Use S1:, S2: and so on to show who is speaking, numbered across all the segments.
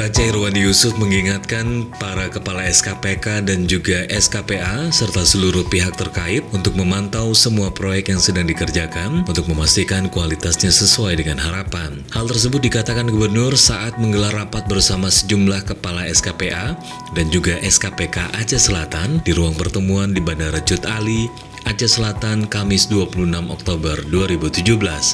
S1: Aceh Irwandi Yusuf mengingatkan para kepala SKPK dan juga SKPA serta seluruh pihak terkait untuk memantau semua proyek yang sedang dikerjakan untuk memastikan kualitasnya sesuai dengan harapan. Hal tersebut dikatakan Gubernur saat menggelar rapat bersama sejumlah kepala SKPA dan juga SKPK Aceh Selatan di ruang pertemuan di Bandara Cut Ali, Aceh Selatan, Kamis 26 Oktober 2017.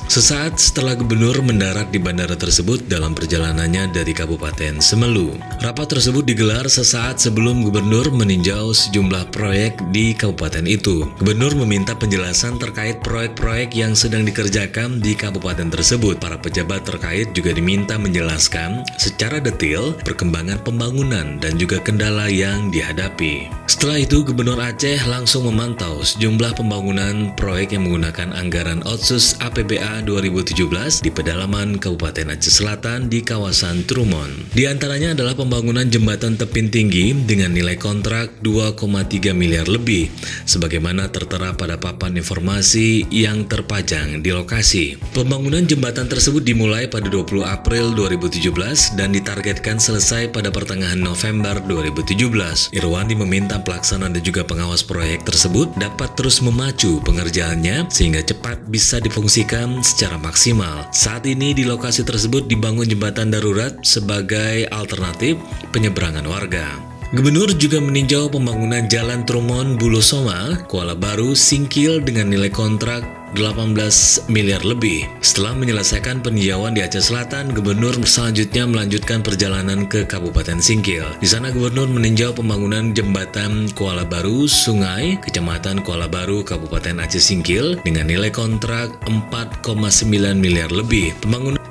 S1: Sesaat setelah Gubernur mendarat di bandara tersebut dalam perjalanannya dari Kabupaten Semelu. Rapat tersebut digelar sesaat sebelum Gubernur meninjau sejumlah proyek di kabupaten itu. Gubernur meminta penjelasan terkait proyek-proyek yang sedang dikerjakan di kabupaten tersebut. Para pejabat terkait juga diminta menjelaskan secara detail perkembangan pembangunan dan juga kendala yang dihadapi. Setelah itu, Gubernur Aceh langsung memantau sejumlah pembangunan proyek yang menggunakan anggaran Otsus APBA 2017 di pedalaman Kabupaten Aceh Selatan di kawasan Trumon. Di antaranya adalah pembangunan jembatan tebing tinggi dengan nilai kontrak 2,3 miliar lebih, sebagaimana tertera pada papan informasi yang terpajang di lokasi. Pembangunan jembatan tersebut dimulai pada 20 April 2017 dan ditargetkan selesai pada pertengahan November 2017. Irwandi meminta pelaksana dan juga pengawas proyek tersebut dapat terus memacu pengerjaannya sehingga cepat bisa difungsikan secara maksimal. Saat ini di lokasi tersebut dibangun jembatan darurat sebagai alternatif penyeberangan warga. Gubernur juga meninjau pembangunan Jalan Trumon Bulosoma, Kuala Baru, Singkil dengan nilai kontrak 18 miliar lebih. Setelah menyelesaikan peninjauan di Aceh Selatan, Gubernur selanjutnya melanjutkan perjalanan ke Kabupaten Singkil. Di sana Gubernur meninjau pembangunan jembatan Kuala Baru Sungai, Kecamatan Kuala Baru, Kabupaten Aceh Singkil dengan nilai kontrak 4,9 miliar lebih.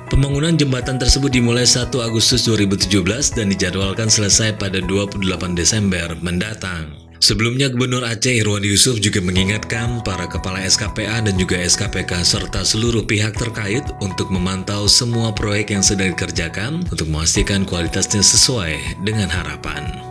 S1: Pembangunan jembatan tersebut dimulai 1 Agustus 2017 dan dijadwalkan selesai pada 28 Desember mendatang. Sebelumnya, Gubernur Aceh Irwandi Yusuf juga mengingatkan para kepala SKPA dan juga SKPK serta seluruh pihak terkait untuk memantau semua proyek yang sedang dikerjakan untuk memastikan kualitasnya sesuai dengan harapan.